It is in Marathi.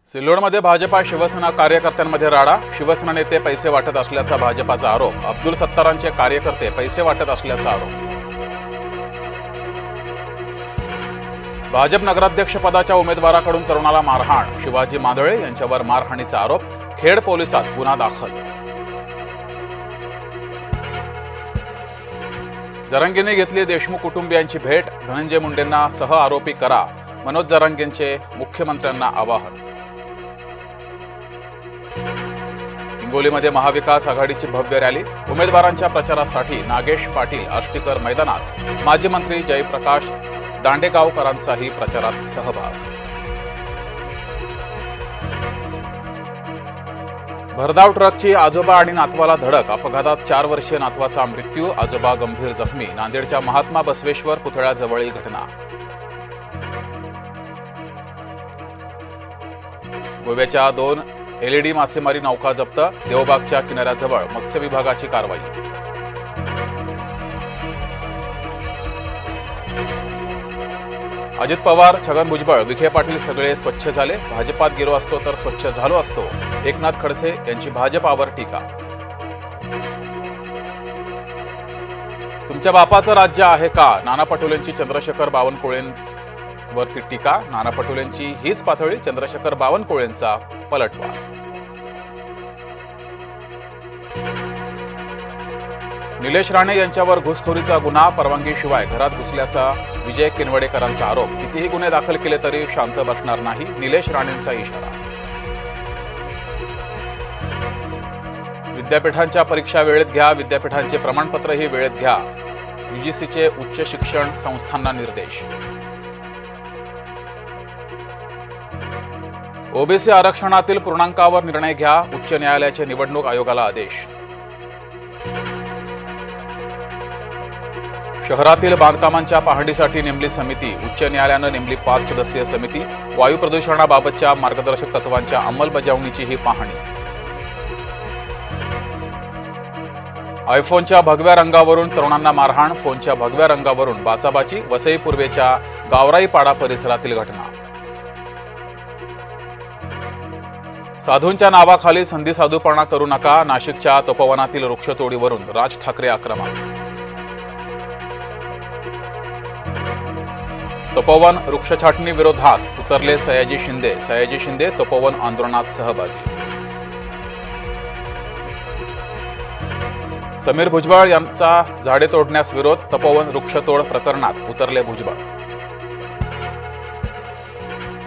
सिल्लोडमध्ये भाजपा शिवसेना कार्यकर्त्यांमध्ये राडा. शिवसेना नेते पैसे वाटत असल्याचा भाजपाचा आरोप. अब्दुल सत्तारांचे कार्यकर्ते पैसे वाटत असल्याचा आरोप. भाजप नगराध्यक्षपदाच्या उमेदवाराकडून तरुणाला मारहाण. शिवाजी मांदळे यांच्यावर मारहाणीचा आरोप. खेड पोलिसात गुन्हा दाखल. जरांगेंनी घेतली देशमुख कुटुंबियांची भेट. धनंजय मुंडेंना सह आरोपी करा. मनोज जरांगेंचे मुख्यमंत्र्यांना आवाहन. हिंगोलीमध्ये महाविकास आघाडीची भव्य रॅली. उमेदवारांच्या प्रचारासाठी नागेश पाटील आष्टीकर मैदानात. माजी मंत्री जयप्रकाश दांडेगावकरांचाही प्रचारात सहभाग. भरधाव ट्रकची आजोबा आणि नातवाला धडक. अपघातात 4 वर्षीय नातवाचा मृत्यू. आजोबा गंभीर जखमी. नांदेडच्या महात्मा बसवेश्वर पुतळ्याजवळील घटना. गोव्याच्या 2 LED मासेमारी नौका जप्त. देवबागच्या किनाऱ्याजवळ मत्स्य विभागाची कारवाई. अजित पवार, छगन भुजबळ, विखे पाटील सगळे स्वच्छ झाले. भाजपात गेलो असतो तर स्वच्छ झालो असतो. एकनाथ खडसे यांची भाजपावर टीका. तुमच्या बापाचं राज्य आहे का? नाना पटोलेंची चंद्रशेखर बावनकुळेंवरती टीका. नाना पटोलेंची हीच पातळी. चंद्रशेखर बावनकुळेंचा पलटवार. निलेश राणे यांच्यावर घुसखोरीचा गुन्हा. परवानगीशिवाय घरात घुसल्याचा विजय किनवडेकरांचा आरोप. कितीही गुन्हे दाखल केले तरी शांत बसणार नाही. निलेश राणेंचा इशारा. विद्यापीठांच्या परीक्षा वेळेत घ्या. विद्यापीठांचे प्रमाणपत्रही वेळेत घ्या. UGCचे उच्च शिक्षण संस्थांना निर्देश. ओबीसी आरक्षणातील पूर्णांकावर निर्णय घ्या. उच्च न्यायालयाचे निवडणूक आयोगाला आदेश. शहरातील बांधकामांच्या पाहणीसाठी नेमली समिती. उच्च न्यायालयानं नेमली 5 सदस्यीय समिती. वायू प्रदूषणाबाबतच्या मार्गदर्शक तत्वांच्या अंमलबजावणीची ही पाहणी. आयफोनच्या भगव्या रंगावरून तरुणांना मारहाण. फोनच्या भगव्या रंगावरून बाचाबाची. वसई पूर्वेच्या गावराईपाडा परिसरातील घटना. साधूंच्या नावाखाली संधी साधूपणा करू नका. नाशिकच्या तपोवनातील वृक्षतोडीवरून राज ठाकरे आक्रमक. तपोवन वृक्ष छाटणी विरोधात उतरले सयाजी शिंदे. सयाजी शिंदे तपोवन आंदोलनात सहभागी. समीर भुजबळ यांचा झाडे तोडण्यास विरोध. तपोवन वृक्षतोड प्रकरणात उतरले भुजबळ.